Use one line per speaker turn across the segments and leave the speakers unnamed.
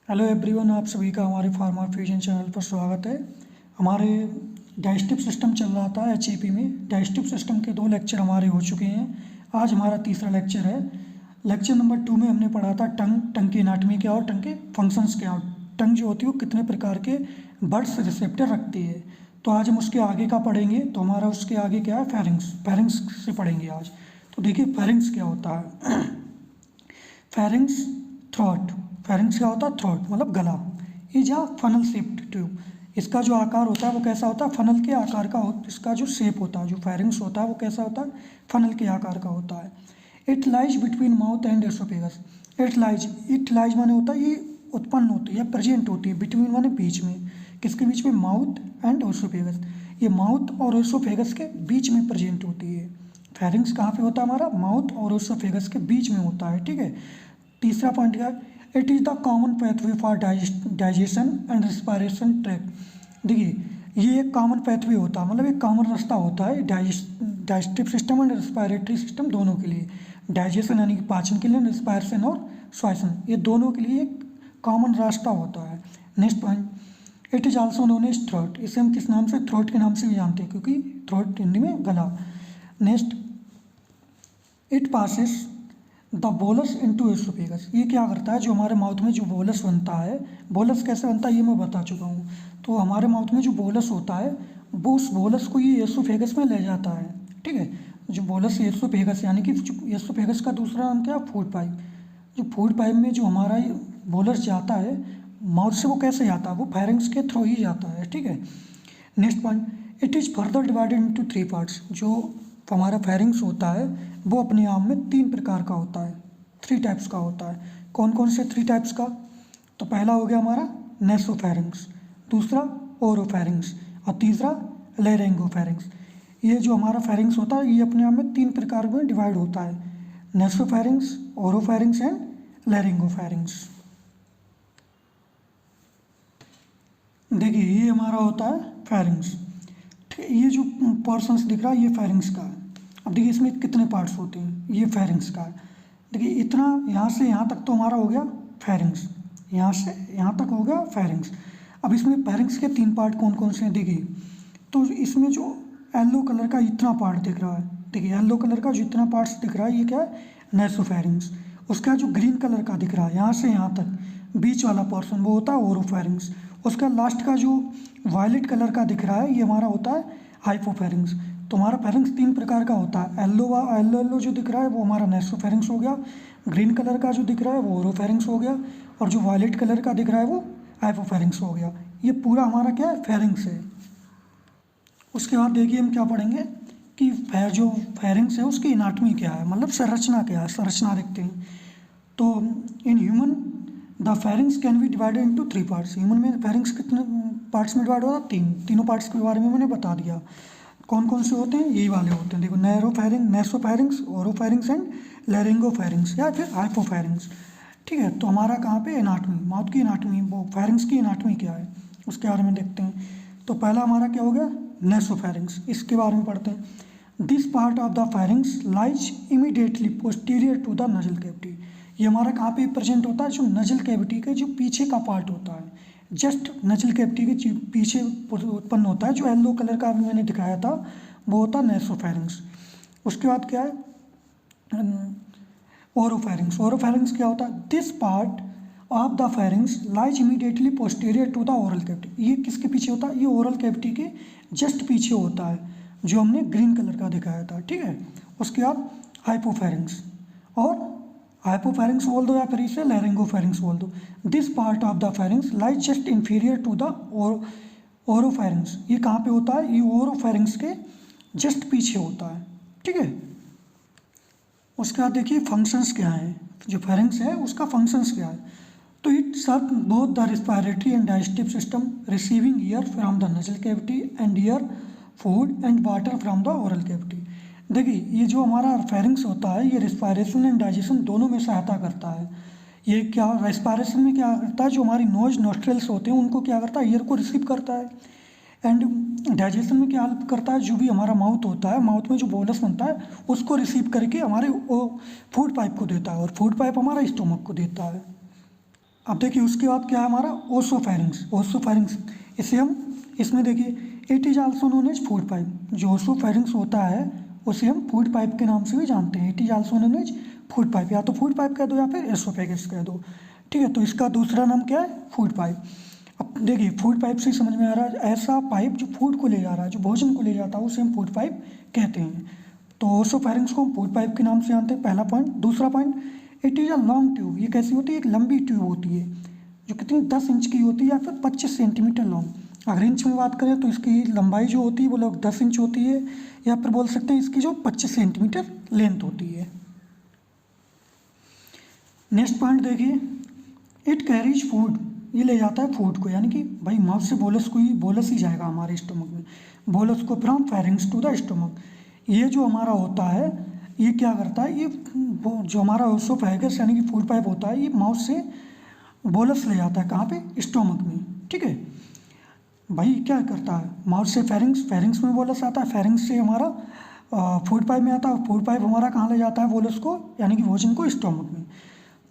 Hello everyone, आप सभी का हमारे फार्मा फ्यूजन चैनल पर स्वागत है। हमारे डाइजेस्टिव सिस्टम चल रहा था एचईपी में। डाइजेस्टिव सिस्टम के 2 लेक्चर हमारे हो चुके हैं। आज हमारा तीसरा लेक्चर है। लेक्चर नंबर 2 में हमने पढ़ा था टंग की एनाटॉमी क्या और टंग के फंक्शंस क्या और टंग जो होती है वो कितने प्रकार के बर्ड्स रिसेप्टर रखती है। तो आज हम उसके आगे का पढ़ेंगे। तो हमारा उसके आगे क्या है, फेरिंग्स से पढ़ेंगे आज। तो देखिए फेरिंग्स क्या होता है। Pharynx throat. फेरिंग्स क्या होता है, थ्रोट मतलब गला। Is a funnel shaped tube. इसका जो आकार होता है वो कैसा होता है, फनल के आकार का इसका जो शेप होता है, जो फेरिंग्स होता है वो कैसा होता है, फनल के आकार का होता है। It lies between mouth and oesophagus. It lies माने होता है ये उत्पन्न होती है, प्रेजेंट होती है। बिटवीन माने बीच में, किसके बीच में, माउथ एंड एसोफेगस। ये माउथ और एसोफेगस के बीच में प्रेजेंट होती है। फेरिंग्स कहाँ पे होता है हमारा, माउथ और एसोफेगस के बीच में होता है। ठीक है। तीसरा पॉइंट क्या है, it is the common pathway for digestion and respiration tract. देखिए ये एक कॉमन पैथवे होता है, मतलब एक कॉमन रास्ता होता है digestive system and respiratory system दोनों के लिए। डाइजेशन यानी कि पाचन के लिए, रेस्पिरेशन और श्वसन, ये दोनों के लिए एक कॉमन रास्ता होता है। Next point, it is also known as throat. इसे हम किस नाम से, थ्रोट के नाम से भी जानते हैं, क्योंकि थ्रोट हिंदी में गला। Next, it passes the bolus into oesophagus. ये क्या करता है, जो हमारे माउथ में जो बोलस बनता है, बोलस कैसे बनता है ये मैं बता चुका हूँ। तो हमारे माउथ में जो बोलस होता है वो उस बोलस को ये एसोफेगस में ले जाता है। ठीक है। जो बोलस एसोफेगस यानी कि एसोफेगस का दूसरा नाम क्या है, फूड पाइप। जो फूड पाइप में जो हमारा बोलस जाता है माउथ से, वो कैसे जाता है, वो फेरिंग्स के थ्रू ही जाता है। ठीक है। Next point, it is further divided into 3 parts. जो हमारा फेरिंग्स होता है वो अपने आप में 3 प्रकार का होता है, 3 टाइप्स का होता है। कौन कौन से 3 टाइप्स का, तो पहला हो गया हमारा नेसोफेरिंग्स, दूसरा ओरोफेरिंग्स और तीसरा लेरिंगोफेरिंग्स। ये जो हमारा फेरिंग्स होता है ये अपने आप में 3 प्रकार में डिवाइड होता है, नेसोफेरिंग्स, ओरोफेरिंग्स एंड लेरिंगोफेरिंग्स। देखिए ये हमारा होता है फेरिंग्स। ये जो पोर्शंस दिख रहा है ये फेरिंग्स का है। अब देखिए इसमें कितने पार्ट्स होते हैं, ये फेरिंग्स का है। देखिए इतना, यहाँ से यहाँ तक तो हमारा हो गया फेरिंग्स, यहाँ से यहाँ तक हो गया फेरिंग्स। अब इसमें फेरिंग्स के 3 पार्ट कौन कौन से हैं, देखिए तो इसमें जो येलो कलर का इतना पार्ट दिख रहा है, देखिए येलो कलर का जो इतना पार्ट्स दिख रहा है ये क्या है, नेसोफेरिंग्स। उसका जो ग्रीन कलर का दिख रहा है यहाँ से यहाँ तक बीच वाला पोर्शन वो होता है ओरोफेरिंग्स। उसका लास्ट का जो वायलेट कलर का दिख रहा है ये हमारा होता है हाइपोफेरिंग्स। तो हमारा फेरिंग्स 3 प्रकार का होता है। येलो जो दिख रहा है वो हमारा नेसोफेरिंग्स हो गया, ग्रीन कलर का जो दिख रहा है वो ओरोफेरिंग्स हो गया, और जो वायलेट कलर का दिख रहा है वो हाइपोफेरिंग्स हो गया। ये पूरा हमारा क्या है, फेरिंग्स है। उसके बाद देखिए हम क्या पढ़ेंगे कि जो फेरिंग्स है उसकी एनाटॉमी क्या है, मतलब संरचना क्या है, संरचना देखते हैं। तो in human the pharynx can be divided into 3 parts. Human में फेरिंग्स कितने पार्ट्स में डिवाइड होता है, तीनों पार्ट्स के बारे में मैंने बता दिया। कौन कौन से होते हैं, यही वाले होते हैं। देखो नेसोफेरिंग्स, ओरोफेरिंग्स एंड लेरिंगोफेरिंग्स या फिर हाइपोफेरिंग्स। ठीक है। तो हमारा कहाँ पे एनाटॉमी, माउथ की एनाटॉमी, वो फेरिंग्स की एनाटॉमी क्या है उसके बारे में देखते हैं। तो पहला हमारा क्या हो गया, नेसोफेरिंग्स, इसके बारे में पढ़ते हैं। This part of the pharynx lies immediately posterior to the nasal cavity. ये हमारा कहाँ पे प्रेजेंट होता है, जो नजल कैविटी के जो पीछे का पार्ट होता है, जस्ट नजल कैविटी के पीछे उत्पन्न होता है। जो येलो कलर का अभी मैंने दिखाया था वो होता है नेसोफेरिंग्स। उसके बाद क्या है, ओरोफेरिंग्स। ओरोफेरिंग्स क्या होता है, this part of the pharynx lies immediately posterior to the oral cavity. ये किसके पीछे होता है, ये ओरल कैविटी के जस्ट पीछे होता है, जो हमने ग्रीन कलर का दिखाया था। ठीक है। उसके बाद हाइपोफेरिंग्स और हाइपोफेरिंग्स बोल दो या फिर इसे लेरिंगोफेरिंग्स बोल दो। This part of the pharynx lies just inferior to the oropharynx. ये कहाँ पे होता है, ये ओरोफेरिंग्स के जस्ट पीछे होता है। ठीक है। उसके बाद देखिए फंक्शंस क्या हैं, जो फेरिंग्स है उसका फंक्शंस क्या है। तो it serve both the respiratory and digestive system, receiving air from the nasal cavity and air, food and water from the oral cavity. देखिए ये जो हमारा फेरिंग्स होता है ये रेस्पिरेशन एंड डाइजेशन दोनों में सहायता करता है। ये क्या, रेस्पिरेशन में क्या करता है, जो हमारी नोज नोस्ट्रल्स होते हैं उनको क्या करता है, एयर को रिसीव करता है। एंड डाइजेशन में क्या हेल्प करता है, जो भी हमारा माउथ होता है, माउथ में जो बोलस बनता है उसको रिसीव करके हमारे वो फूड पाइप को देता है, और फूड पाइप हमारा स्टोमक को देता है। अब देखिए उसके बाद क्या है हमारा ओसोफेरिंक्स। ओसोफेरिंक्स इसे हम इसमें देखिए it is also known as food pipe. जो ओसोफेरिंक्स होता है उसे हम फूड पाइप के नाम से भी जानते हैं। It is also known as food pipe, या तो फूड पाइप कह दो या फिर एसोफेगस कह दो, ठीक है। तो इसका दूसरा नाम क्या है, फूड पाइप। अब देखिए फूड पाइप से समझ में आ रहा है ऐसा पाइप जो फूड को ले जा रहा है, जो भोजन को ले जाता है, उसे हम फूड पाइप कहते हैं। तो ओसोफेरिंक्स को हम फूड पाइप के नाम से जानते हैं, पहला पॉइंट। दूसरा point, it is a long tube. ये कैसी होती है, एक लंबी ट्यूब होती है जो कितनी 10 इंच की होती है या फिर 25 सेंटीमीटर लॉन्ग। अगर इंच में बात करें तो इसकी लंबाई जो होती है वो लोग 10 इंच होती है, या फिर बोल सकते हैं इसकी जो 25 सेंटीमीटर लेंथ होती है। नेक्स्ट पॉइंट देखिए, इट कैरीज फूड। ये ले जाता है फूड को, यानी कि भाई माउथ से बोलस ही जाएगा हमारे स्टोमक में, बोलस को from pharynx to the stomach. ये जो हमारा होता है ये क्या करता है, ये जो हमारा ओसोफेगस यानी कि फूड पाइप होता है, ये माउथ से बोलस ले जाता है कहाँ पे, स्टोमक में, ठीक है। भाई क्या करता है, माउथ से फेरिंग्स में बोलस आता है, फेरिंग्स से हमारा फूड पाइप में आता है, फूड पाइप हमारा कहाँ ले जाता है बोलस को, यानी कि भोजन को, स्टोमक में।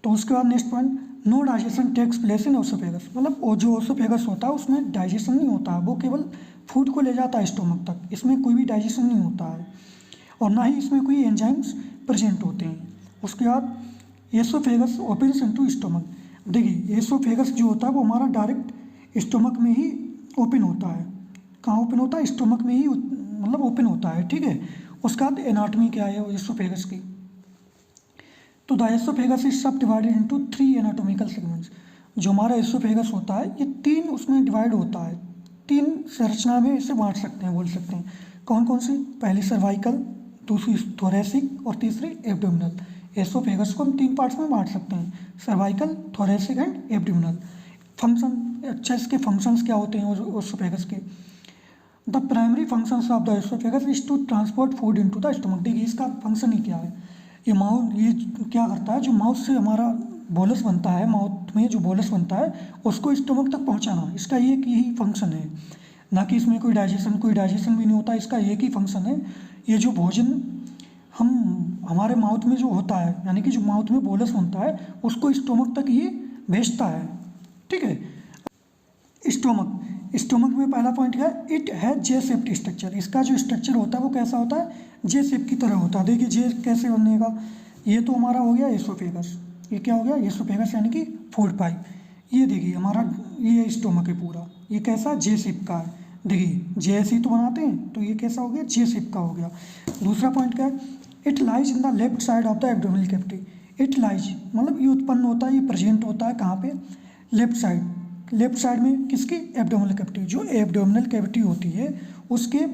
तो उसके बाद next point, no digestion takes place in oesophagus. मतलब वो जो ओसोफेगस होता है उसमें डाइजेशन नहीं होता है, वो केवल फूड को ले जाता है स्टोमक तक, इसमें कोई भी डाइजेशन नहीं होता है और ना ही इसमें कोई एंजाइम्स प्रेजेंट होते हैं। उसके बाद एसोफेगस ओपन्स इनटू स्टोमक। देखिए एसोफेगस जो होता है वो हमारा डायरेक्ट स्टोमक में ही ओपन होता है। कहाँ ओपन होता है, स्टोमक में ही मतलब ओपन होता है, ठीक है। उसके बाद एनाटमी क्या है एसोफेगस की, तो द एसोफेगस इज सब डिवाइडेड इनटू 3 एनाटॉमिकल सेगमेंट्स। जो हमारा एसोफेगस होता है ये 3 उसमें डिवाइड होता है, 3 संरचना में इसे बांट सकते हैं, बोल सकते हैं। कौन कौन सी, पहली सर्वाइकल, दूसरी थोरेसिक और तीसरी एब्डोमिनल। एसोफेगस को हम 3 पार्ट्स में बांट सकते हैं, cervical, thoracic and abdominal. Function, अच्छा इसके फंक्शंस क्या होते हैं एसोफेगस के, the primary functions of the oesophagus is to transport food into the stomach. देखिए इसका फंक्शन ही क्या है, ये क्या करता है, जो माउथ से हमारा बोलस बनता है, माउथ में जो बोलस बनता है उसको स्टोमक तक पहुंचाना, इसका एक यही फंक्शन है। ना कि इसमें कोई डाइजेशन भी नहीं होता, इसका एक ही फंक्शन है। ये जो भोजन हमारे माउथ में जो होता है, यानी कि जो माउथ में बोलस बनता है उसको स्टोमक तक ये भेजता है, ठीक है। स्टोमक में पहला पॉइंट क्या है, it has J shaped structure. इसका जो स्ट्रक्चर होता है वो कैसा होता है, जे शेप की तरह होता है। देखिए जे कैसे बनेगा, ये तो हमारा हो गया एसोफेगस, ये क्या हो गया एसोफेगस यानी कि फूड पाइप। ये देखिए हमारा ये स्टोमक है पूरा, ये कैसा जे शेप का है। देखिए जे ऐसे ही तो बनाते हैं, तो ये कैसा हो गया, जे शेप का हो गया। दूसरा पॉइंट क्या है, it lies in the left side of the abdominal cavity. It lies मतलब ये उत्पन्न होता है, ये प्रेजेंट होता है कहाँ पे, लेफ्ट साइड में किसकी, एब्डोमिनल कैविटी। जो एब्डोमिनल कैविटी होती है उसके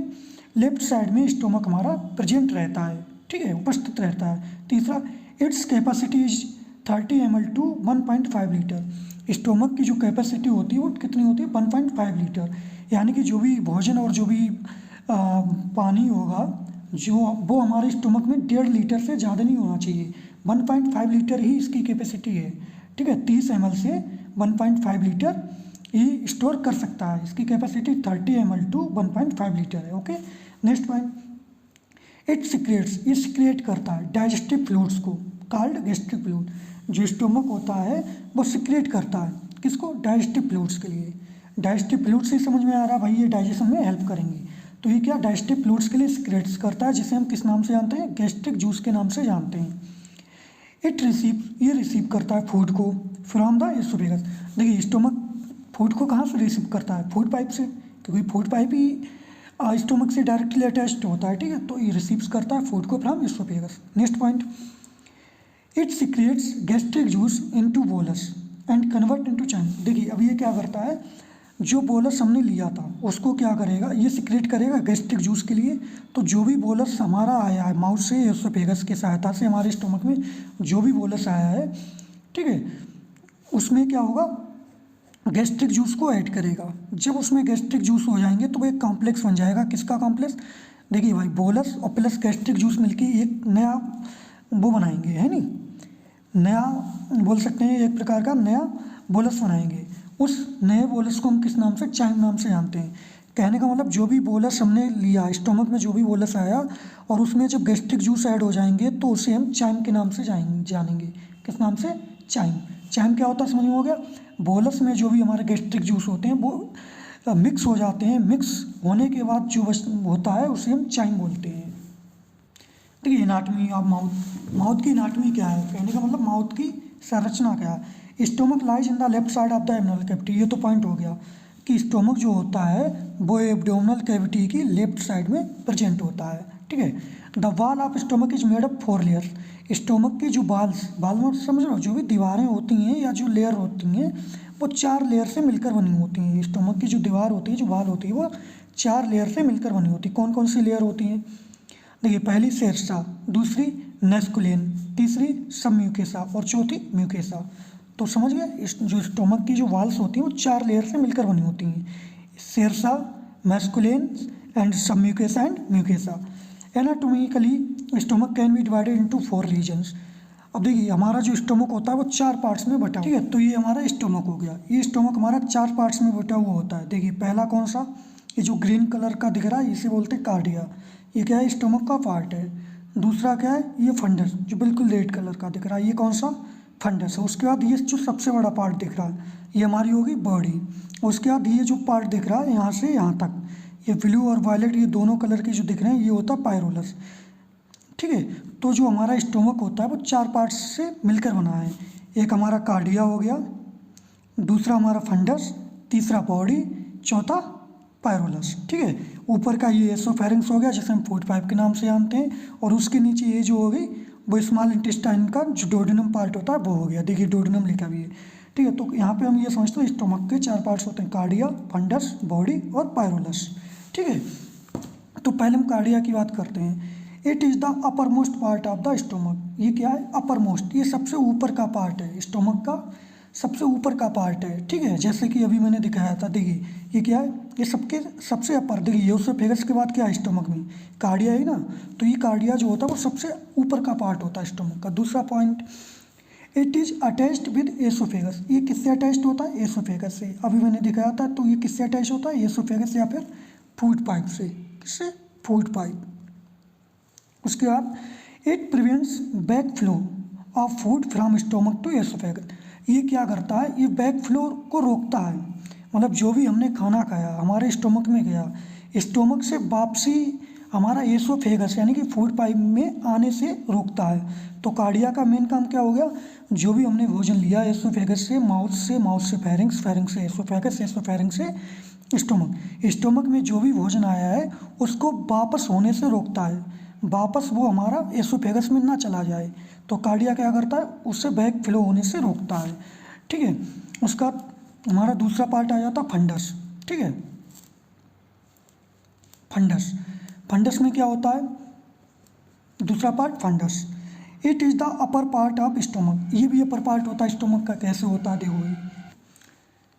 लेफ्ट साइड में स्टोमक हमारा प्रेजेंट रहता है, ठीक है, उपस्थित रहता है। तीसरा, its capacity is 30 ml to 1.5 litre. Stomach की जो कैपेसिटी होती है वो कितनी होती है, 1.5 लीटर। यानी कि जो भी भोजन और जो भी पानी होगा जो वो हमारे स्टोमक में 1.5 लीटर से ज़्यादा नहीं होना चाहिए, 1.5 लीटर ही इसकी कैपेसिटी है, ठीक है। 30 ml से 1.5 लीटर ये स्टोर कर सकता है, इसकी कैपेसिटी 30 ml टू 1.5 लीटर है, okay. Next point, it secretes, ये सिक्रेट करता है डाइजेस्टिव फ्लूइड्स को, कॉल्ड गैस्ट्रिक फ्लूइड। जो स्टोमक होता है वो सिक्रेट करता है किसको, डाइजेस्टिव फ्लूइड्स के लिए। डाइजेस्टिव फ्लूइड्स से समझ में आ रहा है भाई ये डाइजेशन में हेल्प करेंगे, तो ये क्या डाइजेस्टिव फ्लूइड्स के लिए सिक्रेट्स करता है, जिसे हम किस नाम से जानते हैं, गैस्ट्रिक जूस के नाम से जानते हैं। ये रिसीव करता है फूड को फ्रॉम द एसोफेगस। देखिए स्टोमक फूड को कहाँ से रिसीव करता है, फूड पाइप से, क्योंकि फूड पाइप ही स्टोमक से डायरेक्टली अटैच्ड होता है, ठीक है। तो ये रिसीव्स करता है फूड को from oesophagus. Next point, it secretes gastric juice into bolus and convert into chyme. देखिए अब ये क्या करता है, जो बोलस हमने लिया था उसको क्या करेगा, ये सिक्रेट करेगा गैस्ट्रिक जूस के लिए। तो जो भी बोलस हमारा आया है माउथ से एसोफेगस की सहायता से, हमारे स्टोमक में जो भी बोलस आया है, ठीक है, उसमें क्या होगा, गैस्ट्रिक जूस को ऐड करेगा। जब उसमें गैस्ट्रिक जूस हो जाएंगे तो वो एक कॉम्प्लेक्स बन जाएगा, किसका कॉम्प्लेक्स, देखिए भाई बोलस और प्लस गैस्ट्रिक जूस मिलके एक नया वो बनाएंगे, है नहीं, नया बोल सकते हैं, एक प्रकार का नया बोलस बनाएंगे। उस नए बोलस को हम किस नाम से, चाइम नाम से जानते हैं। कहने का मतलब जो भी बोलस हमने लिया स्टोमक में, जो भी बोलस आया और उसमें जब गैस्ट्रिक जूस ऐड हो जाएंगे तो उसे हम चाइम के नाम से जानेंगे, किस नाम से, चाइम। चाइम क्या होता है समझ में हो गया। बोलस में जो भी हमारे गैस्ट्रिक जूस होते हैं वो मिक्स हो जाते हैं, मिक्स होने के बाद जो होता है उसे हम चाइम बोलते हैं। देखिए एनाटमी ऑफ माउथ, माउथ की एनाटमी क्या है, कहने का मतलब माउथ की संरचना क्या है। Stomach lies in the left side of the abdominal cavity, ये तो पॉइंट हो गया कि स्टोमक जो होता है वो एब्डोमिनल कैविटी की लेफ्ट साइड में प्रेजेंट होता है, ठीक है। The wall of stomach is made up 4 layers, stomach की जो बाल में समझ लो जो भी दीवारें होती हैं या जो लेयर होती हैं वो 4 लेयर से मिलकर बनी होती हैं। स्टोमक की जो दीवार होती है, जो बाल होती है, वो 4 लेयर से मिलकर बनी होती है। कौन कौन सी लेयर होती हैं, देखिए पहली सेरसा, दूसरी नेस्कुलेन, तीसरी सब म्यूकेसा और चौथी म्यूकेसा। तो समझ गए, जो स्टोमक की जो वाल्स होती हैं वो 4 लेयर से मिलकर बनी होती हैं, Sersa, muscularis and submucosa and mucosa. Anatomically stomach can be divided into 4 regions. अब देखिए हमारा जो स्टोमक होता है वो 4 पार्ट्स में बटा, ठीक है। तो ये हमारा स्टोमक हो गया, ये स्टोमक हमारा 4 पार्ट्स में बटा हुआ होता है। देखिए पहला कौन सा, ये जो ग्रीन कलर का दिख रहा है इसे बोलते हैं कार्डिया, ये क्या है, स्टोमक का पार्ट है। दूसरा क्या है, ये फंडस जो बिल्कुल रेड कलर का दिख रहा है, ये कौन सा, फंडस है। उसके बाद ये जो सबसे बड़ा पार्ट दिख रहा है ये हमारी होगी बॉडी। उसके बाद ये जो पार्ट दिख रहा है यहाँ से यहाँ तक, ये ब्लू और वायलेट ये दोनों कलर के जो दिख रहे हैं ये होता है पायरोलस, ठीक है। तो जो हमारा स्टोमक होता है वो 4 पार्ट्स से मिलकर बना है। एक हमारा कार्डिया हो गया, दूसरा हमारा फंडस, तीसरा बॉडी, चौथा पायरोलस, ठीक है। ऊपर का ये एसोफेरिंक्स हो गया जिसे हम फूड पाइप के नाम से जानते हैं, और उसके नीचे ये जो हो गई वो स्मॉल इंटेस्टाइन का जो डोडेनम पार्ट होता है वो हो गया। देखिए डोडेनम लिखा भी है, ठीक है। तो यहाँ पे हम ये समझते हैं स्टोमक के 4 पार्ट्स होते हैं, कार्डिया, फंडस, बॉडी और पायरोलस, ठीक है। तो पहले हम कार्डिया की बात करते हैं। It is the upper most part of the stomach, ये क्या है, अपर मोस्ट, ये सबसे ऊपर का पार्ट है, स्टोमक का सबसे ऊपर का पार्ट है, ठीक है। जैसे कि अभी मैंने दिखाया था, देखिए ये क्या है, ये सबके सबसे अपर, देखिए यूरोफेगस के बाद क्या है स्टोमक में, कार्डिया है ना। तो ये कार्डिया जो होता है वो सबसे ऊपर का पार्ट होता है स्टोमक का। दूसरा point, it is attached with oesophagus, ये किससे अटैच्ड होता है, एसोफेगस से। अभी मैंने दिखाया था, तो ये किससे अटैच होता है, एसोफेगस या फिर फूड पाइप से, किससे, फूड पाइप। उसके बाद it prevents back flow of food from stomach to oesophagus, ये क्या करता है, ये बैक फ्लो को रोकता है, मतलब जो भी हमने खाना खाया हमारे स्टोमक में गया, स्टोमक से वापसी हमारा एसोफेगस यानी कि फूड पाइप में आने से रोकता है। तो कार्डिया का मेन काम क्या हो गया, जो भी हमने भोजन लिया एसोफेगस से, माउथ से फेरिंक्स, फेरिंक्स से एसोफेगस, एसोफेरिंक्स से स्टोमक, स्टोमक में जो भी भोजन आया है उसको वापस होने से रोकता है, वापस वो हमारा एसोफेगस में ना चला जाए। तो कार्डिया क्या करता है, उससे बैक फ्लो होने से रोकता है, ठीक है। उसका हमारा दूसरा पार्ट आ जाता है फंडस, ठीक है। फंडस, फंडस में क्या होता है, दूसरा part fundus, it is the upper part of stomach, ये भी अपर पार्ट होता है स्टोमक का। कैसे होता है देखो,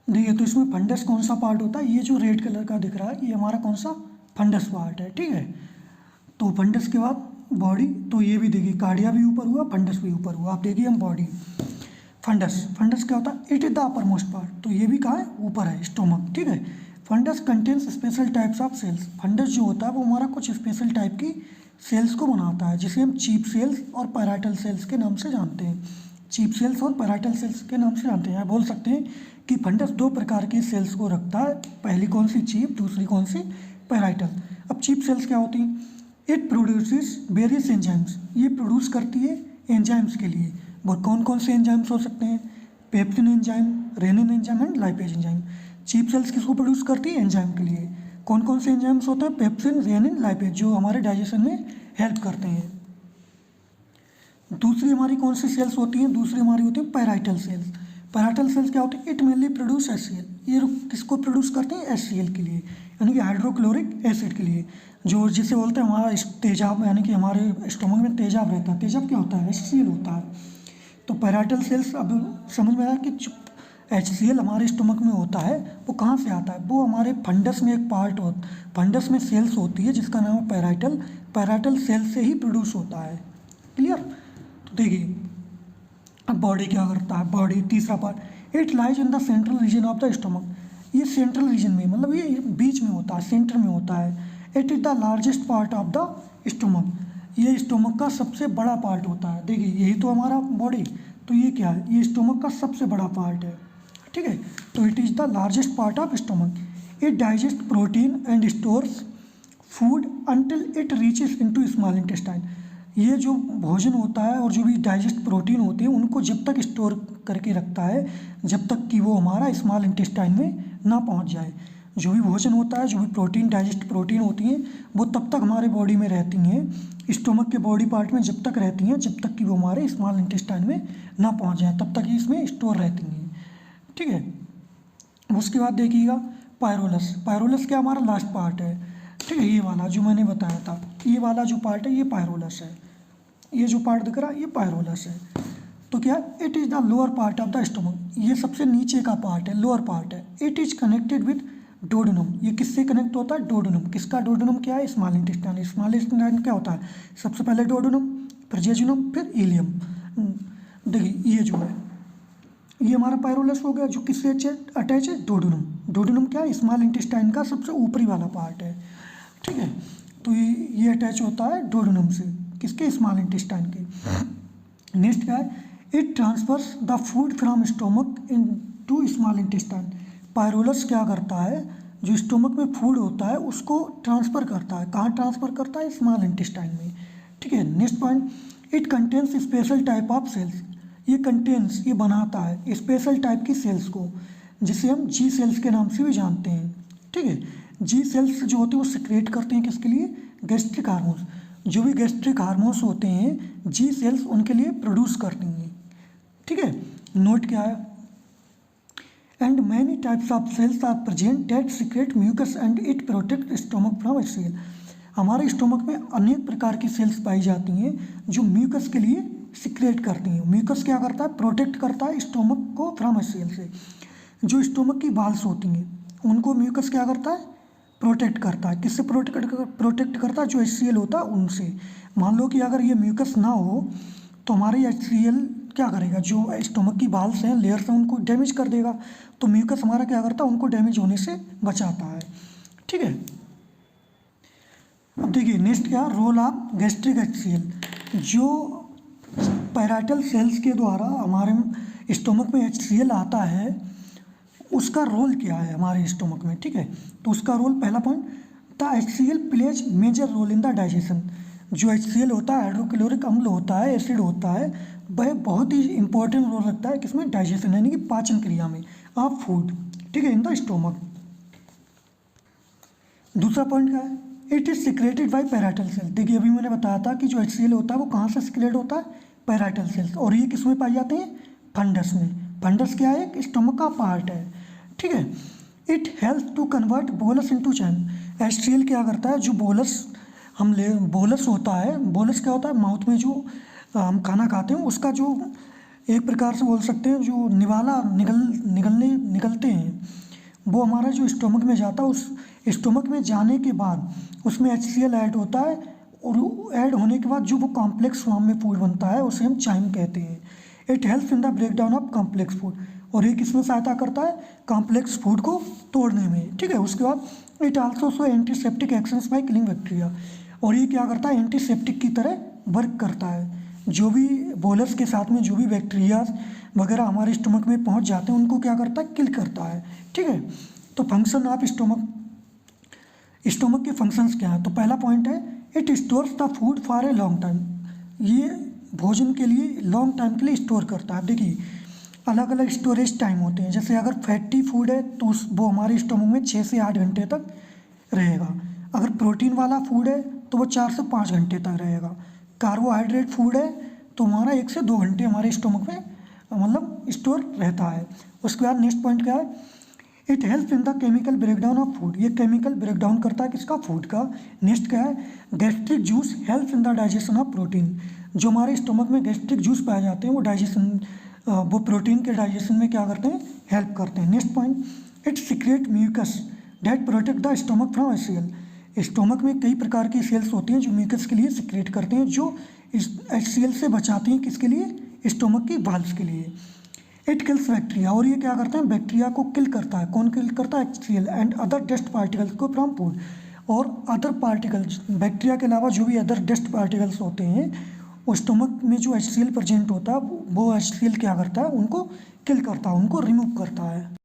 देखिए तो इसमें फंडस कौन सा पार्ट होता है, ये जो रेड कलर का दिख रहा है ये हमारा कौन सा, फंडस पार्ट है, ठीक है। तो फंडस के बाद बॉडी, तो ये भी देखिए कार्डिया भी ऊपर हुआ, फंडस भी ऊपर हुआ। आप देखिए हम बॉडी, फंडस, फंडस क्या होता है, it is the upper most part, तो ये भी कहाँ है, ऊपर है, स्टोमक, ठीक है। Fundus contains special types of cells, fundus जो होता है वो हमारा कुछ स्पेशल टाइप की सेल्स को बनाता है, जिसे हम चीप सेल्स और पैराइटल सेल्स के नाम से जानते हैं। चीप सेल्स और पैराइटल सेल्स के नाम से जानते हैं, या बोल सकते हैं कि फंडस 2 प्रकार की सेल्स को रखता है, पहली कौन सी, चीप, दूसरी कौन सी, पैराइटल। अब चीप सेल्स क्या होती हैं, इट प्रोड्यूसेस वेरियस एंजाइम्स, ये प्रोड्यूस करती है एंजाइम्स के लिए। वो कौन कौन से एंजाइम्स हो सकते हैं, pepsin enzyme, rennin enzyme and lipase enzyme. Chief cells किसको प्रोड्यूस करती है, एंजाइम के लिए। कौन कौन से एंजाइम्स होते हैं, पेप्सिन, रेनिन, लाइपेज, जो हमारे डाइजेशन में हेल्प करते हैं। दूसरी हमारी कौन सी सेल्स होती हैं, दूसरी हमारी होती है पैराइटल सेल्स। पैराइटल सेल्स क्या होती है, इट मेनली प्रोड्यूस HCl, ये किसको प्रोड्यूस करते हैं, HCl के लिए, यानी कि हाइड्रोक्लोरिक एसिड के लिए, जो जिसे बोलते हैं हमारा तेजाब, यानी कि हमारे स्टोमक में तेजाब रहता है। तेजाब क्या होता है, HCl होता है। तो पैराइटल सेल्स, अब समझ में आया कि HCl हमारे स्टोमक में होता है, वो कहाँ से आता है, वो हमारे फंडस में एक पार्ट फंडस में सेल्स होती है जिसका नाम है पैराइटल, पैराइटल सेल से ही प्रोड्यूस होता है, क्लियर। तो देखिए अब बॉडी क्या करता है, बॉडी तीसरा part, it lies in the central region of the stomach, ये सेंट्रल रीजन में, मतलब ये बीच में होता है, सेंटर में होता है। It is the largest part of the stomach, ये स्टोमक का सबसे बड़ा पार्ट होता है। देखिए यही तो हमारा बॉडी, तो ये क्या है, ये स्टोमक का सबसे बड़ा पार्ट है, ठीक है। तो it is the largest part of stomach. It digest protein and stores food until it reaches into small intestine. ये जो भोजन होता है और जो भी डाइजेस्ट प्रोटीन होते हैं उनको जब तक स्टोर करके रखता है जब तक कि वो हमारा स्मॉल इंटेस्टाइन में ना पहुंच जाए। जो भी भोजन होता है, जो भी प्रोटीन, डाइजेस्ट प्रोटीन होती हैं, वो तब तक हमारे बॉडी में रहती हैं, स्टोमक के बॉडी पार्ट में जब तक रहती हैं जब तक कि वो हमारे स्मॉल इंटेस्टाइन में ना पहुंच जाए, तब तक ही इसमें स्टोर रहती हैं, ठीक है। उसके बाद देखिएगा पायरोलस। पायरोलस क्या हमारा लास्ट पार्ट है, ठीक है। ये वाला जो मैंने बताया था, ये वाला जो पार्ट है ये पायरोलस है। ये जो पार्ट दिख रहा है ये पायरोलस है। तो क्या, it is the lower part of the stomach. ये सबसे नीचे का पार्ट है, लोअर पार्ट है। It is connected with duodenum. ये किससे कनेक्ट होता है, डोडेनम। किसका डोडेनम, क्या है, स्मॉल इंटेस्टाइन। स्मॉल इंटेस्टाइन क्या होता है, सबसे पहले डोडेनम, फिर जेजुनम, फिर इलियम। देखिए ये जो है ये हमारा पायरोलस हो गया, जो किससे अटैच है, डोडेनम। डोडेनम क्या है, स्मॉल इंटेस्टाइन का सबसे ऊपरी वाला पार्ट है, ठीक है। तो ये अटैच होता है डोडेनम से, किसके, स्मॉल इंटेस्टाइन के। नेक्स्ट क्या है, it transfers the food from stomach into small intestine. Pylorus क्या करता है, जो स्टोमक में फूड होता है उसको ट्रांसफ़र करता है, कहाँ ट्रांसफ़र करता है, स्मॉल इंटेस्टाइन में, ठीक है। Next point, it contains special type of cells. ये कंटेन्स, ये बनाता है स्पेशल टाइप की सेल्स को, जिसे हम जी सेल्स के नाम से भी जानते हैं, ठीक है। जी सेल्स जो होते हैं वो सिक्रेट करते हैं किसके लिए, गैस्ट्रिक हार्मोन्स। जो भी गैस्ट्रिक हार्मोन्स होते हैं जी सेल्स उनके लिए प्रोड्यूस करती हैं, ठीक है। नोट क्या है, and many types of cells are present that secrete mucus and it protect stomach from HCl. हमारे स्टोमक में अनेक प्रकार की सेल्स पाई जाती हैं जो म्यूकस के लिए सीक्रेट करती हैं। म्यूकस क्या करता है, प्रोटेक्ट करता है स्टोमक को फ्रॉम एचसीएल से। जो स्टोमक की बाल्स होती हैं उनको म्यूकस क्या करता है, प्रोटेक्ट करता है। किससे प्रोटेक्ट करता है, जो एचसीएल होता है उनसे। मान लो कि अगर ये म्यूकस ना हो तो हमारी एचसीएल क्या करेगा, जो स्टोमक की बाल्स हैं, लेयर्स हैं, उनको डैमेज कर देगा। तो म्यूकस हमारा क्या करता है, उनको डैमेज होने से बचाता है, ठीक है। अब देखिए नेक्स्ट क्या, रोल ऑफ गैस्ट्रिक एचसीएल। जो पैराइटल सेल्स के द्वारा हमारे स्टोमक में एचसीएल आता है उसका रोल क्या है हमारे स्टोमक में, ठीक है। तो उसका रोल, पहला point, the HCl plays major role in the digestion. जो एचसीएल होता है, हाइड्रोक्लोरिक अम्ल होता है, एसिड होता है, वह बहुत ही इंपॉर्टेंट रोल रखता है किसमें, डाइजेशन यानी कि पाचन क्रिया में ऑफ फूड, ठीक है, इन द स्टोमक। दूसरा पॉइंट क्या है, it is secreted by parietal cell. देखिए अभी मैंने बताया था कि जो एचसीएल होता है वो कहाँ से सिक्रेट होता है, पैराइटल सेल्स। और ये किसमें पाए जाते हैं, फंडस में। फंडस क्या है, एक स्टोमक का पार्ट है, ठीक है। It help to convert bolus into chyme. HCl क्या करता है, जो बोलस होता है, बोलस क्या होता है, माउथ में जो हम खाना खाते हैं उसका जो एक प्रकार से बोल सकते हैं जो निवाला निकलते हैं, वो हमारा जो स्टोमक में जाता है, उस स्टोमक में जाने के बाद उसमें एचसीएल ऐड होता है। और ऐड होने के बाद जो वो कॉम्प्लेक्स फॉर्म में फूड बनता है उसे हम चाइम कहते हैं। It helps in the break down of complex food. और ये किसमें सहायता करता है, कॉम्प्लेक्स फूड को तोड़ने में, ठीक है। उसके बाद it also show antiseptic actions by killing bacteria. और ये क्या करता है, एंटीसेप्टिक की तरह वर्क करता है। जो भी बोलस के साथ में जो भी बैक्टीरिया वगैरह हमारे स्टोमक में पहुंच जाते हैं उनको क्या करता है, किल करता है, ठीक है। तो फंक्शन ऑफ स्टोमक के फंक्शंस क्या हैं, तो पहला पॉइंट है, it stores the food for a long time. ये भोजन के लिए लॉन्ग टाइम के लिए स्टोर करता है। देखिए अलग अलग स्टोरेज टाइम होते हैं। जैसे अगर फैटी फूड है तो वो हमारे स्टोमक में 6 से 8 घंटे तक रहेगा। अगर प्रोटीन वाला फूड है तो वो 4 से 5 घंटे तक रहेगा। कार्बोहाइड्रेट फूड है तो हमारा 1 से 2 घंटे हमारे स्टोमक में मतलब स्टोर रहता है। उसके बाद नेक्स्ट पॉइंट क्या है, it help in the chemical breakdown of food. ये केमिकल ब्रेकडाउन करता है किसका, फूड का। नेक्स्ट क्या है, gastric juice help in the digestion of protein. जो हमारे स्टोमक में गैस्ट्रिक जूस पाए जाते हैं वो प्रोटीन के डाइजेशन में क्या करते हैं, हेल्प करते हैं। Next point, it secrete mucus that protect the stomach from HCl. Stomach में कई प्रकार की सेल्स होती हैं जो म्यूकस के लिए सीक्रेट करते हैं, जो एचसीएल से बचाती हैं किसके लिए, स्टोमक की वाल्व्स के लिए। It kills bacteria. और ये क्या करता है, बैक्टीरिया को किल करता है। कौन किल करता है, HCL and other dust particles को फ्रॉम फूड। और अदर पार्टिकल्स, बैक्टीरिया के अलावा जो भी अदर डस्ट पार्टिकल्स होते हैं और स्टमक में जो HCl प्रेजेंट होता है वो HCl क्या करता है, उनको किल करता है, उनको रिमूव करता है।